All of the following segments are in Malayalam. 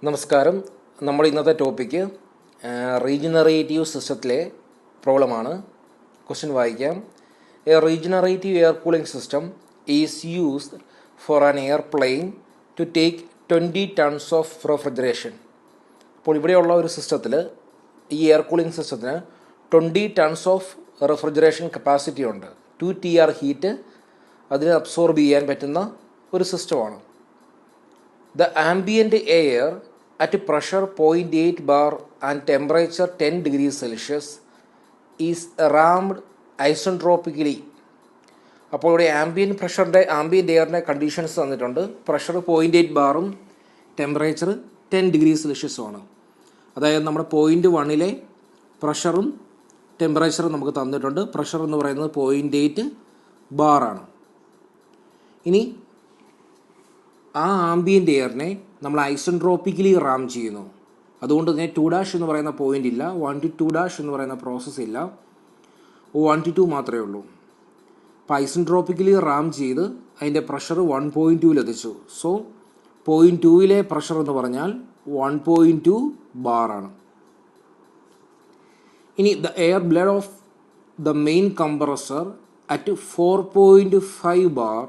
നമസ്കാരം. നമ്മൾ ഇന്നത്തെ ടോപ്പിക്ക് റീജനറേറ്റീവ് സിസ്റ്റത്തിലെ പ്രോബ്ലമാണ്. ക്വസ്റ്റ്യൻ വായിക്കാം. A regenerative air cooling system is used for an airplane to take 20 tons of refrigeration. അപ്പോൾ ഇവിടെയുള്ള ഒരു സിസ്റ്റത്തിൽ, ഈ എയർ കൂളിംഗ് സിസ്റ്റത്തിന് 20 tons ഓഫ് റെഫ്രിജറേഷൻ കപ്പാസിറ്റി ഉണ്ട്. 2 TR ഹീറ്റ് അതിനെ അബ്സോർബ് ചെയ്യാൻ പറ്റുന്ന ഒരു സിസ്റ്റമാണ്. The ambient air at pressure 0.8 bar and temperature 10 degrees Celsius is rammed isentropically. അപ്പോൾ ഇവിടെ ആംബിയൻ്റ് എയറിൻ്റെ കണ്ടീഷൻസ് തന്നിട്ടുണ്ട്. പ്രഷർ 0.8 ബാറും ടെമ്പറേച്ചർ 10 ഡിഗ്രി സെൽഷ്യസുമാണ്. അതായത് നമ്മുടെ 0.1 പ്രഷറും ടെമ്പറേച്ചറും നമുക്ക് തന്നിട്ടുണ്ട്. പ്രഷർ എന്ന് പറയുന്നത് 0.8 ബാറാണ്. ഇനി ആ ആംബിയൻ്റ് എയറിനെ നമ്മൾ ഐസെൻട്രോപ്പിക്കലി റാം ചെയ്യുന്നു. അതുകൊണ്ട് തന്നെ 2' എന്ന് പറയുന്ന പോയിൻ്റ് ഇല്ല, 1 to 2' എന്ന് പറയുന്ന പ്രോസസ്സ് ഇല്ല, 1 to 2 മാത്രമേ ഉള്ളൂ. അപ്പോൾ ഐസെൻട്രോപ്പിക്കലി റാം ചെയ്ത് അതിൻ്റെ പ്രഷർ 1.2 എത്തിച്ചു. സോ 0.2 പ്രഷർ എന്ന് പറഞ്ഞാൽ 1.2 ബാറാണ്. ഇനി the air bleed of the main compressor at 4.5 bar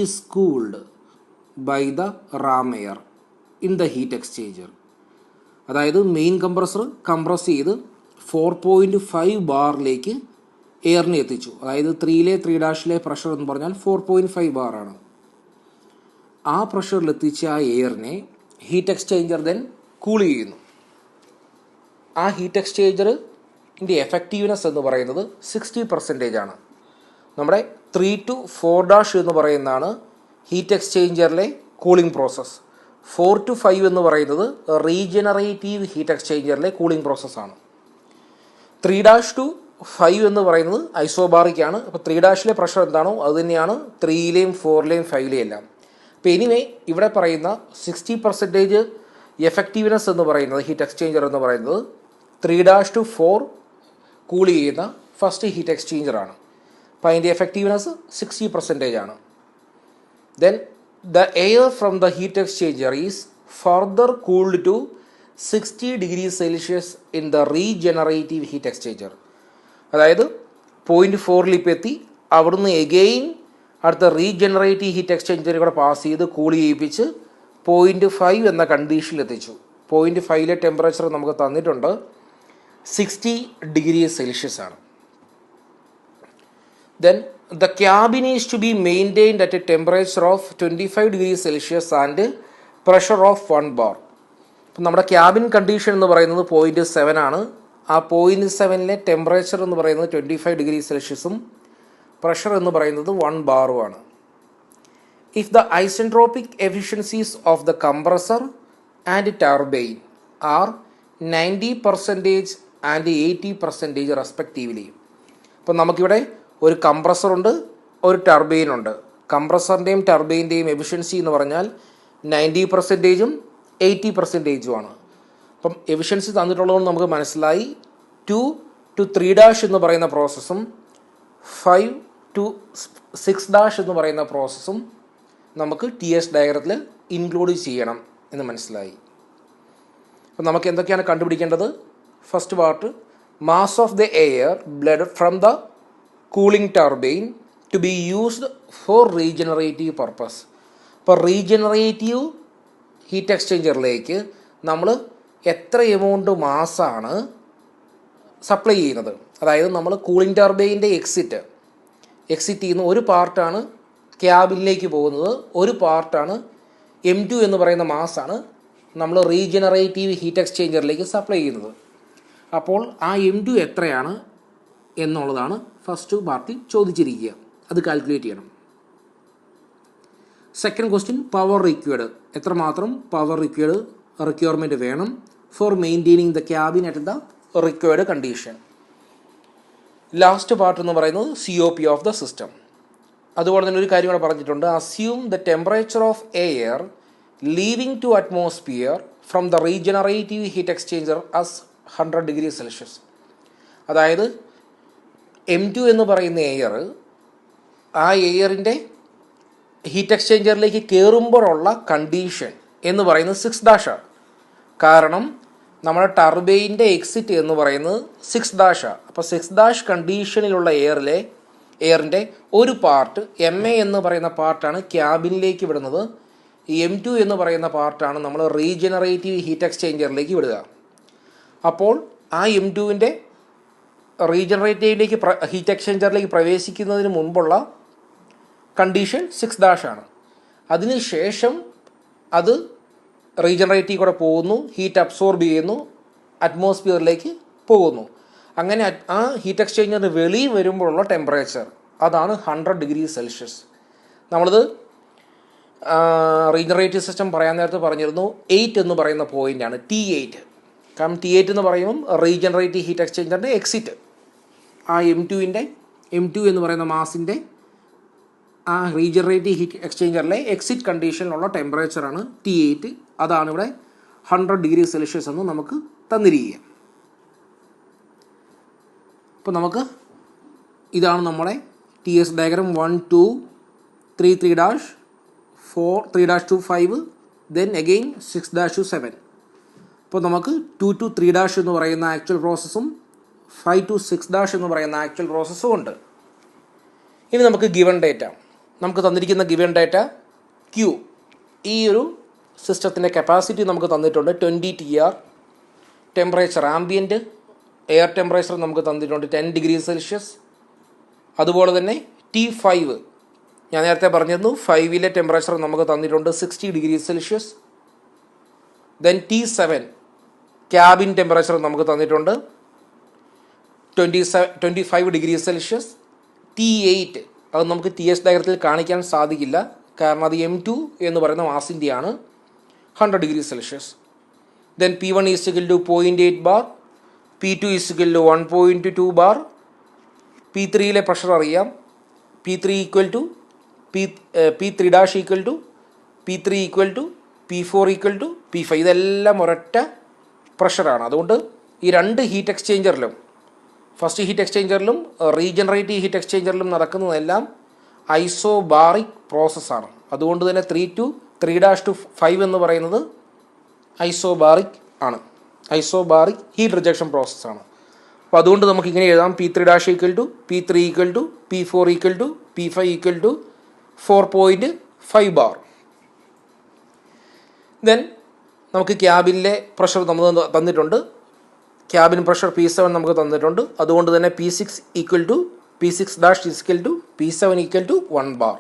is cooled by the ram air in the heat exchanger. അതായത് മെയിൻ കംപ്രസർ കംപ്രസ് ചെയ്ത് 4.5 ബാറിലേക്ക് എയറിനെ എത്തിച്ചു. അതായത് 3' പ്രഷർ എന്ന് പറഞ്ഞാൽ 4.5 ബാറാണ്. ആ പ്രഷറിൽ എത്തിച്ച ആ എയറിനെ ഹീറ്റ് എക്സ്ചേഞ്ചർ ദെൻ കൂൾ ചെയ്യുന്നു. ആ ഹീറ്റ് എക്സ്ചേഞ്ചറിൻ്റെ എഫക്റ്റീവ്നെസ് എന്ന് പറയുന്നത് 60% ആണ്. നമ്മുടെ 3 to 4' എന്ന് പറയുന്നതാണ് ഹീറ്റ് എക്സ്ചേഞ്ചറിലെ കൂളിംഗ് പ്രോസസ്സ്. 4 to 5 എന്ന് പറയുന്നത് റീജനറേറ്റീവ് ഹീറ്റ് എക്സ്ചേഞ്ചറിലെ കൂളിംഗ് പ്രോസസ്സാണ്. 3' to 5 എന്ന് പറയുന്നത് ഐസോബാറിക് ആണ്. അപ്പോൾ 3' പ്രഷർ എന്താണോ അത് തന്നെയാണ് 3 4 5 എല്ലാം. അപ്പോൾ എനിവേ ഇവിടെ പറയുന്ന 60% എഫക്റ്റീവ്നെസ് എന്ന് പറയുന്നത് ഹീറ്റ് എക്സ്ചേഞ്ചർ എന്ന് പറയുന്നത് 3' to 4 കൂൾ ചെയ്യുന്ന ഫസ്റ്റ് ഹീറ്റ് എക്സ്ചേഞ്ചറാണ്. അപ്പോൾ അതിൻ്റെ എഫക്റ്റീവ്നെസ് 60% ആണ്. Then the air from the heat exchanger is further cooled to 60 degrees Celsius in the regenerative heat exchanger. അതായത് 0.4 ഇപ്പോൾ എത്തി, അവിടുന്ന് എഗെയിൻ അടുത്ത റീജനറേറ്റീവ് ഹീറ്റ് എക്സ്ചേഞ്ചറിൽ കൂടെ പാസ് ചെയ്ത് കൂൾ ചെയ്യിപ്പിച്ച് 0.5 എന്ന കണ്ടീഷനിൽ എത്തിച്ചു. 0.5 ടെമ്പറേച്ചർ നമുക്ക് തന്നിട്ടുണ്ട്, 60 ഡിഗ്രി സെൽഷ്യസ് ആണ്. Then the cabin is to be maintained at a temperature of 25 degrees Celsius and pressure of 1 bar. അപ്പം നമ്മുടെ ക്യാബിൻ കണ്ടീഷൻ എന്ന് പറയുന്നത് 0.7 ആണ്. ആ 0.7 ടെമ്പറേച്ചർ എന്ന് പറയുന്നത് 25 ഡിഗ്രി സെൽഷ്യസും പ്രഷർ എന്ന് പറയുന്നത് 1 ബാറുമാണ്. If the isentropic efficiencies of the compressor and turbine are 90% and 80% respectively. അപ്പം നമുക്കിവിടെ ഒരു കംപ്രസറുണ്ട്, ഒരു ടർബൈനുണ്ട്. കംപ്രസറിൻ്റെയും ടർബൈൻ്റെയും എഫിഷ്യൻസി എന്ന് പറഞ്ഞാൽ 90%ഉം 80%ഉമാണ്. അപ്പം എഫിഷ്യൻസി തന്നിട്ടുള്ളതുകൊണ്ട് നമുക്ക് മനസ്സിലായി 2 to 3' എന്ന് പറയുന്ന പ്രോസസ്സും 5 to 6' എന്ന് പറയുന്ന പ്രോസസ്സും നമുക്ക് TS ഡയഗ്രത്തിൽ ഇൻക്ലൂഡ് ചെയ്യണം എന്ന് മനസ്സിലായി. അപ്പം നമുക്ക് എന്തൊക്കെയാണ് കണ്ടുപിടിക്കേണ്ടത്? First part, mass of the air bleed from the cooling turbine to be used for regenerative purpose. അപ്പോൾ റീജനറേറ്റീവ് ഹീറ്റ് എക്സ്ചേഞ്ചറിലേക്ക് നമ്മൾ എത്ര എമൗണ്ട് മാസാണ് സപ്ലൈ ചെയ്യുന്നത്? അതായത് നമ്മൾ കൂളിംഗ് ടർബൈൻ്റെ എക്സിറ്റ് ചെയ്യുന്ന ഒരു പാർട്ടാണ് ക്യാബിനിലേക്ക് പോകുന്നത്, ഒരു പാർട്ടാണ് M2 എന്ന് പറയുന്ന മാസാണ് നമ്മൾ റീജനറേറ്റീവ് ഹീറ്റ് എക്സ്ചേഞ്ചറിലേക്ക് സപ്ലൈ ചെയ്യുന്നത്. അപ്പോൾ ആ M2 എത്രയാണ് എന്നുള്ളതാണ് ഫസ്റ്റ് പാർട്ടിൽ ചോദിച്ചിരിക്കുക. അത് കാൽക്കുലേറ്റ് ചെയ്യണം. Second question, power required. എത്രമാത്രം പവർ റിക്വയർമെൻറ്റ് വേണം for maintaining the cabin at the required condition. Last part എന്ന് പറയുന്നത് COP ഓഫ് ദ സിസ്റ്റം. അതുപോലെ തന്നെ ഒരു കാര്യം കൂടെ പറഞ്ഞിട്ടുണ്ട്, assume the temperature of air leaving to atmosphere from the regenerative heat exchanger as 100 degree Celsius. അതായത് M2 എന്ന് പറയുന്ന എയർ, ആ എയറിൻ്റെ ഹീറ്റ് എക്സ്ചേഞ്ചറിലേക്ക് കയറുമ്പോഴുള്ള കണ്ടീഷൻ എന്ന് പറയുന്നത് 6' ആണ്. കാരണം നമ്മുടെ ടർബൈൻ്റെ എക്സിറ്റ് എന്ന് പറയുന്നത് 6' ആണ്. അപ്പോൾ 6' കണ്ടീഷനിലുള്ള എയറിൻ്റെ ഒരു പാർട്ട് MA എന്ന് പറയുന്ന പാർട്ടാണ് ക്യാബിനിലേക്ക് വിടുന്നത്. M2 എന്ന് പറയുന്ന പാർട്ടാണ് നമ്മൾ റീജനറേറ്റീവ് ഹീറ്റ് എക്സ്ചേഞ്ചറിലേക്ക് വിടുക. അപ്പോൾ ആ M2വിൻ്റെ റീജനറേറ്റീവിലേക്ക് ഹീറ്റ് എക്സ്ചേഞ്ചറിലേക്ക് പ്രവേശിക്കുന്നതിന് മുൻപുള്ള കണ്ടീഷൻ 6' ആണ്. അതിനുശേഷം അത് റീജനറേറ്റീവ് കൂടെ പോകുന്നു, ഹീറ്റ് അബ്സോർബ് ചെയ്യുന്നു, അറ്റ്മോസ്ഫിയറിലേക്ക് പോകുന്നു. അങ്ങനെ ആ ഹീറ്റ് എക്സ്ചേഞ്ചറിന് വെളിയിൽ വരുമ്പോഴുള്ള ടെമ്പറേച്ചർ അതാണ് 100°C. നമ്മളത് റീജനറേറ്റീവ് സിസ്റ്റം പറയാൻ നേരത്തെ പറഞ്ഞിരുന്നു 8 എന്ന് പറയുന്ന പോയിൻ്റാണ് T8. കാരണം T8 എന്ന് പറയുമ്പം റീജനറേറ്റീവ് ഹീറ്റ് എക്സ്ചേഞ്ചറിൻ്റെ എക്സിറ്റ്. ആ M2 എന്ന് പറയുന്ന മാസിൻ്റെ ആ റീജനറേറ്റീവ് ഹീറ്റ് എക്സ്ചേഞ്ചറിലെ എക്സിറ്റ് കണ്ടീഷനിലുള്ള ടെമ്പറേച്ചറാണ് T8. അതാണ് ഇവിടെ 100°C എന്ന് നമുക്ക് തന്നിരിക്കുക. അപ്പോൾ നമുക്ക് ഇതാണ് നമ്മുടെ TS diagram 1, 2, 3, 3', 4, 3' to 5, then again 6' to 7. അപ്പോൾ നമുക്ക് 2 to 3' എന്ന് പറയുന്ന ആക്ച്വൽ പ്രോസസ്സും 5 to 6' എന്ന് പറയുന്ന ആക്ച്വൽ പ്രോസസ്സും ഉണ്ട്. ഇനി നമുക്ക് ഗിവൺ ഡേറ്റ, നമുക്ക് തന്നിരിക്കുന്ന ഗിവൺ ഡേറ്റ Q. ഈ ഒരു സിസ്റ്റത്തിൻ്റെ കപ്പാസിറ്റി നമുക്ക് തന്നിട്ടുണ്ട് 20 TR. Temperature ambient air temperature നമുക്ക് തന്നിട്ടുണ്ട് 10°C. അതുപോലെ തന്നെ T5 ഞാൻ നേരത്തെ പറഞ്ഞിരുന്നു 5ലെ ടെമ്പറേച്ചർ നമുക്ക് തന്നിട്ടുണ്ട് 60°C. Then T7 cabin temperature നമുക്ക് തന്നിട്ടുണ്ട് 25°C. T8 അത് നമുക്ക് TS ഡയഗ്രത്തിൽ കാണിക്കാൻ സാധിക്കില്ല, കാരണം അത് M2 എന്ന് പറയുന്ന മാസിൻ്റെയാണ് 100°C. Then P1 is equal to 0.8 bar, P2 is equal to 1.2 bar. P3യിലെ പ്രഷർ അറിയാം, P3 equal to P3' equal to P3 equal to P4 equal to P5. ഇതെല്ലാം ഒരൊറ്റ പ്രഷറാണ്. അതുകൊണ്ട് ഈ രണ്ട് ഹീറ്റ് എക്സ്ചേഞ്ചറിലും, ഫസ്റ്റ് ഹീറ്റ് എക്സ്ചേഞ്ചറിലും റീജനറേറ്റീവ് ഹീറ്റ് എക്സ്ചേഞ്ചറിലും നടക്കുന്നതെല്ലാം ഐസോബാറിക് പ്രോസസ്സാണ്. അതുകൊണ്ട് തന്നെ 3 to 5 എന്ന് പറയുന്നത് ഐസോബാറിക് ആണ്, ഐസോബാറിക് ഹീറ്റ് റിജക്ഷൻ പ്രോസസ്സാണ്. അപ്പോൾ അതുകൊണ്ട് നമുക്ക് ഇങ്ങനെ എഴുതാം P3' equal to P3 equal to P4 equal to P5 equal to 4.5 bar. Then നമുക്ക് ക്യാബിനിലെ പ്രഷർ നമുക്ക് തന്നിട്ടുണ്ട്, ക്യാബിൻ പ്രഷർ P7 നമുക്ക് തന്നിട്ടുണ്ട്. അതുകൊണ്ട് തന്നെ P6 equal to P6' equal to P7 equal to 1 bar.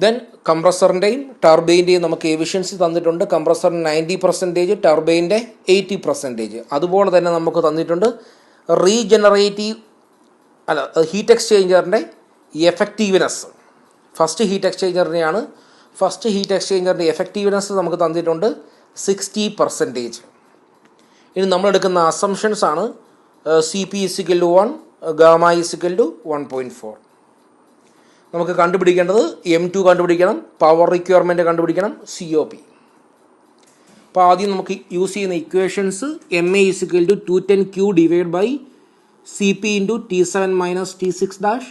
Then കംപ്രസറിൻ്റെയും ടർബൈൻ്റെയും നമുക്ക് എഫിഷ്യൻസി തന്നിട്ടുണ്ട്. കംപ്രസറിന് 90%, ടർബൈൻ്റെ 80%. അതുപോലെ തന്നെ നമുക്ക് തന്നിട്ടുണ്ട് ഹീറ്റ് എക്സ്ചേഞ്ചറിൻ്റെ എഫക്റ്റീവ്നെസ്. ഫസ്റ്റ് ഹീറ്റ് എക്സ്ചേഞ്ചറിൻ്റെ എഫക്റ്റീവ്നെസ് നമുക്ക് തന്നിട്ടുണ്ട് 60%. ഇനി നമ്മളെടുക്കുന്ന അസംഷൻസ് ആണ് CP equal to 1, gamma equal to 1.4. നമുക്ക് കണ്ടുപിടിക്കേണ്ടത് M2 കണ്ടുപിടിക്കണം, പവർ റിക്വയർമെൻറ്റ് കണ്ടുപിടിക്കണം, COP. അപ്പോൾ ആദ്യം നമുക്ക് യൂസ് ചെയ്യുന്ന equations MA equal to 210Q divide by CP into T7 minus T6'.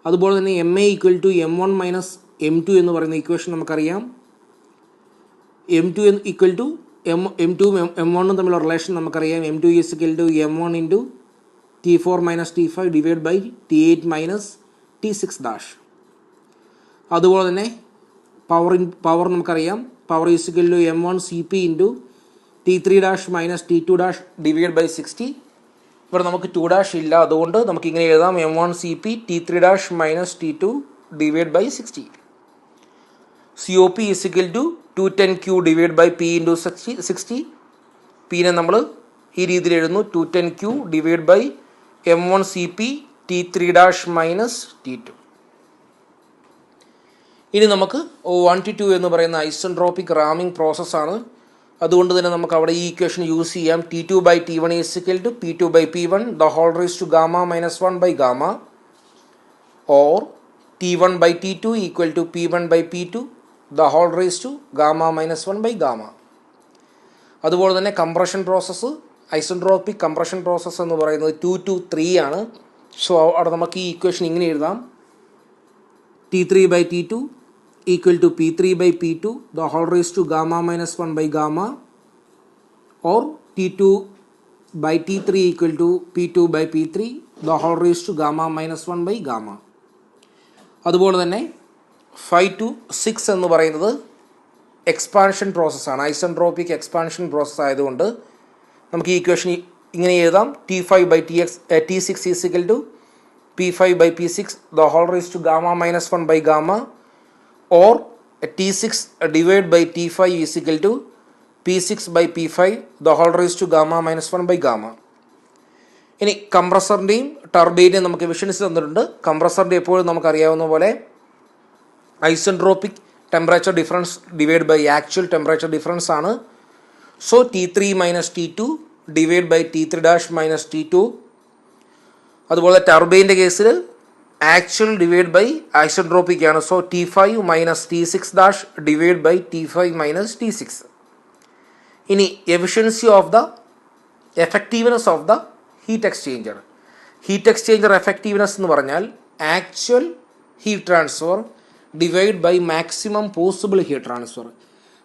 അതുപോലെ തന്നെ MA equal to M1 minus M2 എന്ന് പറയുന്ന ഇക്വേഷൻ നമുക്കറിയാം. M2 equal to M2 M1 തമ്മിലുള്ള റിലേഷൻ നമുക്കറിയാം. M2 equal to M1 into T4 minus T5 divide by T8 minus T6'. അതുപോലെ തന്നെ പവർ നമുക്കറിയാം. Power equal to M1 CP into T3' minus T2' divide by 60. ഇവിടെ നമുക്ക് 2' ഇല്ല, അതുകൊണ്ട് നമുക്ക് ഇങ്ങനെ എഴുതാം M1 CP T3' minus T2 divide by 60. COP equal to 210Q divide by P into 60. Pനെ നമ്മൾ ഈ രീതിയിൽ എഴുതുന്നു 210Q divide by M1 CP T3' minus T2. ഇനി നമുക്ക് 1 to 2 എന്ന് പറയുന്ന ഐസെൻട്രോപിക് റാമിംഗ് പ്രോസസ്സാണ്. അതുകൊണ്ട് തന്നെ നമുക്ക് അവിടെ ഈ ഇക്വേഷൻ യൂസ് ചെയ്യാം. T2 by T1 equal to P2 by P1 the whole raise to gamma minus 1 by gamma, or T1 by T2 equal to P1 by P2 the whole raise to gamma minus 1 by gamma. അതുപോലെ തന്നെ compression process, isentropic compression process എന്ന് പറയുന്നത് 2 to 3 ആണ്. സോ അവിടെ നമുക്ക് ഈ ഇക്വേഷൻ ഇങ്ങനെ എഴുതാം T3 by T2 equal to P3 by P2 the whole raised to gamma minus 1 by gamma, or T2 by T3 equal to P2 by P3 the whole raised to gamma minus 1 by gamma. അതുപോലെ തന്നെ 5 to 6 എന്ന് പറയുന്നത് എക്സ്പാൻഷൻ പ്രോസസ്സാണ്, ഐസെൻട്രോപ്പിക് എക്സ്പാൻഷൻ പ്രോസസ്സ് ആയതുകൊണ്ട് നമുക്ക് ഈ ഇക്വേഷൻ ഇങ്ങനെ എഴുതാം. T6 is equal to P5 by P6 the whole raised to gamma minus 1 by gamma, or T6 divided by T5 is equal to P6 by P5 the whole raised to gamma minus 1 by gamma. ഇനി കംപ്രസറിൻ്റെയും ടർബൈൻ്റെയും നമുക്ക് എഫിഷ്യൻസി തന്നിട്ടുണ്ട്. കംപ്രസറിൻ്റെ എപ്പോഴും നമുക്കറിയാവുന്ന പോലെ isentropic temperature difference divide by actual temperature difference ആണ്. So T3 minus T2 divide by T3 dash minus T2. അതുപോലെ ടർബൈൻ്റെ കേസിൽ ആക്ച്വൽ ഡിവൈഡ് ബൈ ഐസെൻട്രോപ്പിക് ആണ്. So T5 minus T6 dash divide by T5 minus T6. ഇനി efficiency of the effectiveness of the heat exchanger. Heat exchanger effectiveness എന്ന് പറഞ്ഞാൽ actual heat transfer divide by maximum possible heat transfer.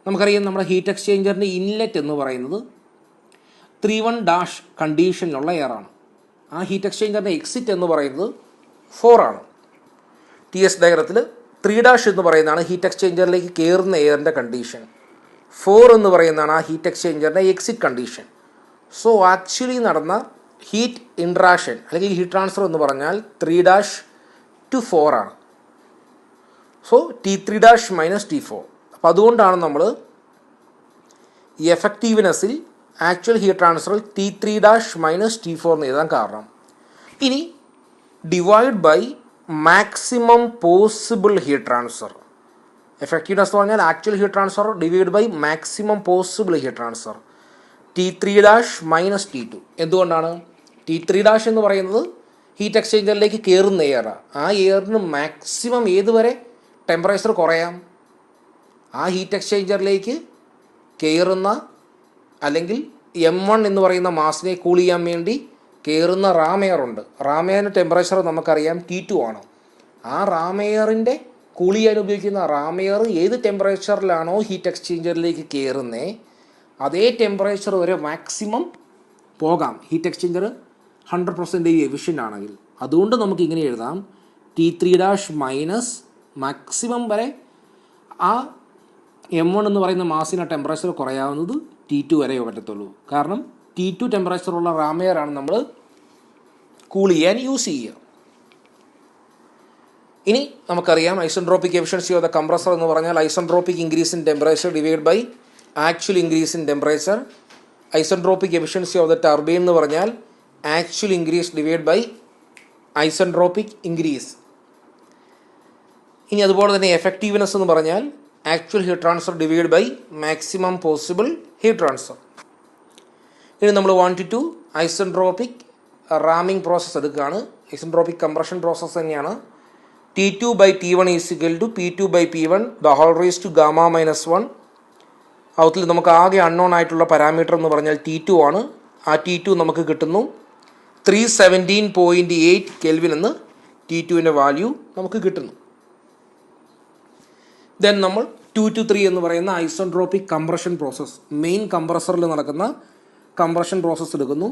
നമുക്കറിയാം നമ്മുടെ ഹീറ്റ് എക്സ്ചേഞ്ചറിൻ്റെ ഇൻലെറ്റ് എന്ന് പറയുന്നത് 3-1 ഡാഷ് കണ്ടീഷനിലുള്ള എയർ ആണ്. ആ ഹീറ്റ് എക്സ്ചേഞ്ചറിൻ്റെ എക്സിറ്റ് എന്ന് പറയുന്നത് 4 ആണ്. TS ഡയഗ്രത്തിൽ 3 ഡാഷ് എന്ന് പറയുന്നതാണ് ഹീറ്റ് എക്സ്ചേഞ്ചറിലേക്ക് കയറുന്ന എയറിൻ്റെ കണ്ടീഷൻ, 4 എന്ന് പറയുന്നതാണ് ആ ഹീറ്റ് എക്സ്ചേഞ്ചറിൻ്റെ എക്സിറ്റ് കണ്ടീഷൻ. സോ ആക്ച്വലി നടന്ന ഹീറ്റ് ഇൻട്രാക്ഷൻ അല്ലെങ്കിൽ ഹീറ്റ് ട്രാൻസ്ഫർ എന്ന് പറഞ്ഞാൽ 3 ഡാഷ് ടു 4 ആണ്. So T3 dash minus T4. അപ്പോൾ അതുകൊണ്ടാണ് നമ്മൾ ഈ എഫക്റ്റീവ്നെസ്സിൽ ആക്ച്വൽ ഹീറ്റ് ട്രാൻസ്ഫറിൽ T3 ഡാഷ് മൈനസ് T4 എന്ന് എഴുതാൻ കാരണം. ഇനി divide by maximum possible heat transfer. Effectiveness എന്ന് പറഞ്ഞാൽ actual heat transfer divide by maximum possible heat transfer T3 dash minus T2. എന്തുകൊണ്ടാണ്? T3 ഡാഷ് എന്ന് പറയുന്നത് ഹീറ്റ് എക്സ്ചേഞ്ചറിലേക്ക് കയറുന്ന എയറാണ്. ആ എയറിന് മാക്സിമം ഏതുവരെ ടെമ്പറേച്ചർ കുറയാം? ആ ഹീറ്റ് എക്സ്ചേഞ്ചറിലേക്ക് കയറുന്ന അല്ലെങ്കിൽ M1 എന്ന് പറയുന്ന മാസിനെ കൂൾ ചെയ്യാൻ വേണ്ടി കയറുന്ന റാമെയർ ഉണ്ട്. റാമെയറിൻ്റെ ടെമ്പറേച്ചർ നമുക്കറിയാം T2 ആണ്. ആ റാമെയറിൻ്റെ കൂൾ ചെയ്യാൻ ഉപയോഗിക്കുന്ന റാമെയർ ഏത് ടെമ്പറേച്ചറിലാണോ ഹീറ്റ് എക്സ്ചേഞ്ചറിലേക്ക് കയറുന്നത് അതേ ടെമ്പറേച്ചർ വരെ മാക്സിമം പോകാം ഹീറ്റ് എക്സ്ചേഞ്ചർ 100% എഫിഷ്യൻ്റ് ആണെങ്കിൽ. അതുകൊണ്ട് നമുക്ക് ഇങ്ങനെ എഴുതാം T3 ഡാഷ് മൈനസ് മാക്സിമം വരെ ആ M1 എന്ന് പറയുന്ന മാസിൻ്റെ ടെമ്പറേച്ചർ കുറയാവുന്നത് T2 വരെ പറ്റത്തുള്ളൂ. കാരണം T2 ടെമ്പറേച്ചറുള്ള റാമെയറാണ് നമ്മൾ കൂൾ ചെയ്യാൻ യൂസ് ചെയ്യുക. ഇനി നമുക്കറിയാം isentropic efficiency of the compressor എന്ന് പറഞ്ഞാൽ isentropic increase in temperature divide by actual increase in temperature. Isentropic efficiency of the turbine എന്ന് പറഞ്ഞാൽ actual increase divide by isentropic increase. ഇനി അതുപോലെ തന്നെ എഫക്റ്റീവ്നെസ് എന്ന് പറഞ്ഞാൽ actual heat transfer divide by maximum possible heat transfer. ഇനി നമ്മൾ 1 to 2 ഐസെൻട്രോപ്പിക് റാമിംഗ് പ്രോസസ്സ് എടുക്കുകയാണ്. ഐസെൻട്രോപ്പിക് കംപ്രഷൻ പ്രോസസ്സ് തന്നെയാണ്. T2 by T1 is equal to P2 by P1 the whole raised to gamma minus 1. അതിൽ നമുക്ക് ആകെ അൺനോൺ ആയിട്ടുള്ള പാരാമീറ്റർ എന്ന് പറഞ്ഞാൽ T2 ആണ്. ആ T2 നമുക്ക് കിട്ടുന്നു 317.8 കെൽവിൻ എന്ന് T2വിൻ്റെ വാല്യൂ നമുക്ക് കിട്ടുന്നു. ദെൻ നമ്മൾ 2 to 3 എന്ന് പറയുന്ന ഐസെൻട്രോപ്പിക് കംപ്രഷൻ പ്രോസസ്സ്, മെയിൻ കംപ്രസറിൽ നടക്കുന്ന കംപ്രഷൻ പ്രോസസ്സ് എടുക്കുന്നു.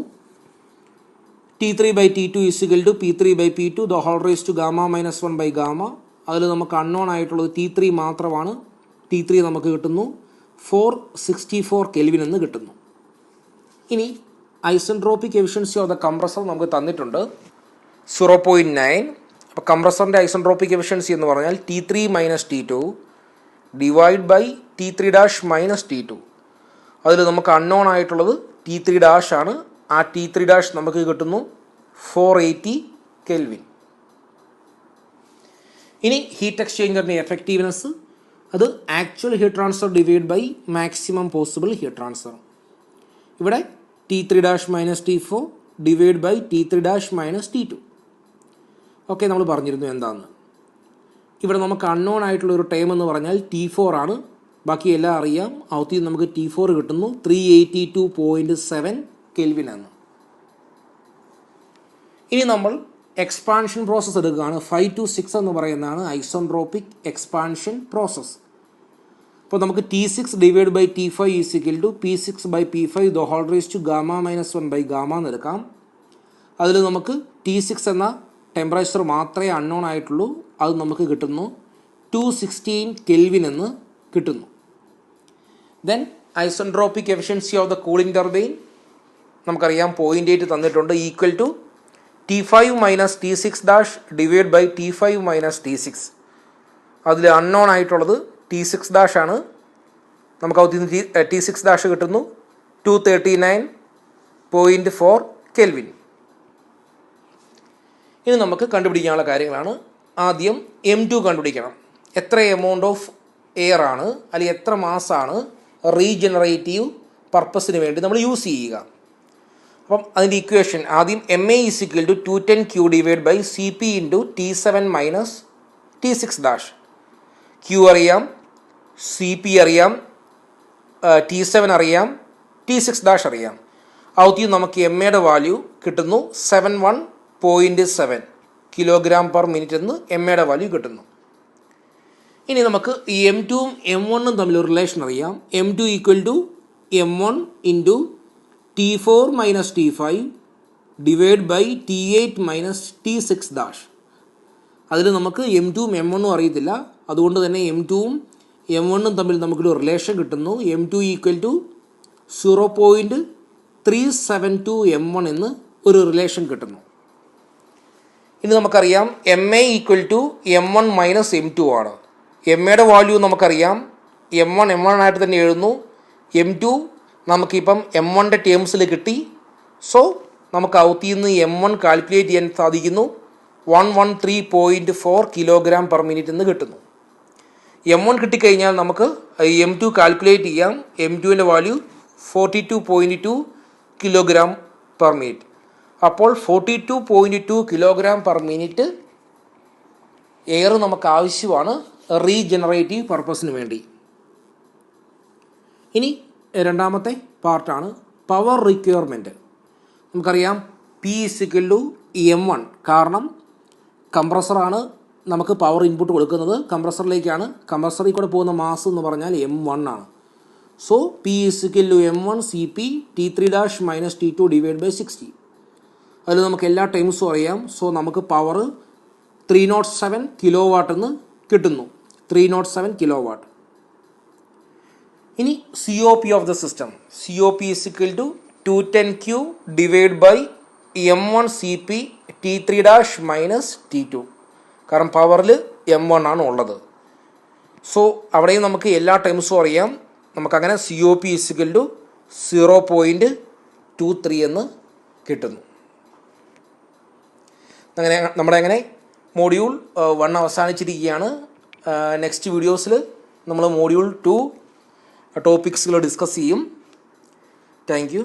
T3 by T2 is equal to P3 by P2 the whole raised to gamma minus 1 by gamma. അതിൽ നമുക്ക് അൺനോൺ ആയിട്ടുള്ളത് T3 മാത്രമാണ്. T3 നമുക്ക് കിട്ടുന്നു 464 കെൽവിൻ എന്ന് കിട്ടുന്നു. ഇനി isentropic efficiency of the compressor നമുക്ക് തന്നിട്ടുണ്ട് 0.9. അപ്പോൾ കംപ്രസറിൻ്റെ ഐസെൻട്രോപ്പിക് എഫിഷ്യൻസി എന്ന് പറഞ്ഞാൽ T3 minus T2 divide by T3 dash minus T2. അതിൽ നമുക്ക് അൺനോൺ ആയിട്ടുള്ളത് T3 ഡാഷ് ആണ്. ആ T3 ഡാഷ് നമുക്ക് കിട്ടുന്നു 480 കെൽവിൻ. ഇനി ഹീറ്റ് എക്സ്ചേഞ്ചറിൻ്റെ എഫക്റ്റീവ്നെസ് അത് actual heat transfer divide by maximum possible heat transfer. ഇവിടെ T3 dash minus T4 divide by T3 dash minus T2. Okay, നമ്മൾ പറഞ്ഞിരുന്നു എന്താണെന്ന്. ഇവിടെ നമുക്ക് അൺനോൺ ആയിട്ടുള്ള ഒരു ടൈം എന്ന് പറഞ്ഞാൽ T4 ആണ്. ബാക്കി എല്ലാം അറിയാം. ഔത്തിൽ നമുക്ക് T4 കിട്ടുന്നു 382.7 കെൽവിൻ ആണ്. ഇനി നമ്മൾ എക്സ്പാൻഷൻ പ്രോസസ്സ് എടുക്കുകയാണ്. 5 to 6 എന്ന് പറയുന്നതാണ് ഐസോട്രോപിക് എക്സ്പാൻഷൻ പ്രോസസ്സ്. അപ്പോൾ നമുക്ക് T6 divide by T5 is equal to P6 by P5 the whole raise to gamma minus 1 by gamma എന്ന് എടുക്കാം. അതിൽ നമുക്ക് T6 എന്ന ടെമ്പറേച്ചർ മാത്രമേ അൺനോൺ ആയിട്ടുള്ളൂ. അത് നമുക്ക് കിട്ടുന്നു 216 കെൽവിൻ എന്ന് കിട്ടുന്നു. Then isotropic efficiency of the cooling turbine നമുക്കറിയാം 0.8 തന്നിട്ടുണ്ട്, equal to T5 minus T6 dash divide by T5 minus T6. അതിൽ അൺനോൺ ആയിട്ടുള്ളത് T6 ഡാഷ് ആണ്. നമുക്ക് അതിൽ നിന്ന് T6 ഡാഷ് കിട്ടുന്നു 239.4 കെൽവിൻ. ഇനി നമുക്ക് കണ്ടുപിടിക്കാനുള്ള കാര്യങ്ങളാണ്. ആദ്യം M2 കണ്ടുപിടിക്കണം. എത്ര എമൗണ്ട് ഓഫ് എയർ ആണ് അല്ലെങ്കിൽ എത്ര മാസാണ് റീജനറേറ്റീവ് പർപ്പസിന് വേണ്ടി നമ്മൾ യൂസ് ചെയ്യുക. അപ്പം അതിൻ്റെ ഇക്വേഷൻ ആദ്യം MA is equal to 210Q divide by CP into T7 minus T6 dash. Q അറിയാം, CP അറിയാം, T7 അറിയാം, T6 ഡാഷ് അറിയാം. ആദ്യം നമുക്ക് MAയുടെ വാല്യൂ കിട്ടുന്നു 71.7 കിലോഗ്രാം പെർ മിനിറ്റ് എന്ന് MAയുടെ വാല്യൂ കിട്ടുന്നു. ഇനി നമുക്ക് ഈ M2ഉം M1ഉം തമ്മിലൊരു റിലേഷൻ അറിയാം. M2 equal to M1 into T4 minus T5 divide by T8 minus T6 dash. അതിൽ നമുക്ക് M2ഉം M1ഉം അറിയത്തില്ല. അതുകൊണ്ട് തന്നെ M2ഉം M1ഉം തമ്മിൽ നമുക്കൊരു റിലേഷൻ കിട്ടുന്നു. M2 ഈക്വൽ ടു 0.372 M1 എന്ന് ഒരു റിലേഷൻ കിട്ടുന്നു. ഇനി നമുക്കറിയാം MA equal to M1 minus M2 ആണ്. MAയുടെ വാല്യൂ നമുക്കറിയാം, M1 ആയിട്ട് തന്നെ എഴുതുന്നു. M2 നമുക്കിപ്പം M1ൻ്റെ ടേംസിൽ കിട്ടി. സോ നമുക്ക് ഔത്തിൽ നിന്ന് M1 കാൽക്കുലേറ്റ് ചെയ്യാൻ സാധിക്കുന്നു. 113.4 കിലോഗ്രാം പെർ മിനിറ്റ് എന്ന് കിട്ടുന്നു. M1 കിട്ടിക്കഴിഞ്ഞാൽ നമുക്ക് M2 കാൽക്കുലേറ്റ് ചെയ്യാം. M2ൻ്റെ വാല്യൂ 42.2 കിലോഗ്രാം പെർ മിനിറ്റ്. അപ്പോൾ 42.2 കിലോഗ്രാം പെർ മിനിറ്റ് എയർ നമുക്ക് ആവശ്യമാണ് റീജനറേറ്റീവ് പർപ്പസിന് വേണ്ടി. ഇനി രണ്ടാമത്തെ പാർട്ടാണ് പവർ റിക്വയർമെൻറ്റ്. നമുക്കറിയാം P is equal to M1, കാരണം കംപ്രസറാണ് നമുക്ക് പവർ ഇൻപുട്ട് കൊടുക്കുന്നത്, കംപ്രസറിലേക്കാണ്. കംപ്രസറിൽ കൂടെ പോകുന്ന മാസ് എന്ന് പറഞ്ഞാൽ M1 ആണ്. So P is equal to M1 CP T3 dash minus T2 divide by 60. അതിൽ നമുക്ക് എല്ലാ ടൈംസും അറിയാം. സോ നമുക്ക് പവർ 307 കിലോ വാട്ട് എന്ന് കിട്ടുന്നു. 307 കിലോ വാട്ട്. ഇനി COP of the system. COP is equal to 210Q divide by M1 CP T3 dash minus T2. കാരണം പവറിൽ M1 ആണ് ഉള്ളത്. സോ അവിടെയും നമുക്ക് എല്ലാ ടൈംസും അറിയാം. നമുക്കങ്ങനെ COP ഈസ് ഈക്വൽ ടു 0.23 എന്ന് കിട്ടുന്നു. അങ്ങനെ അങ്ങനെ മോഡ്യൂൾ 1 അവസാനിച്ചിരിക്കുകയാണ്. നെക്സ്റ്റ് വീഡിയോസിൽ നമ്മൾ മോഡ്യൂൾ 2 ടോപ്പിക്സുകൾ ഡിസ്കസ് ചെയ്യും. Thank you.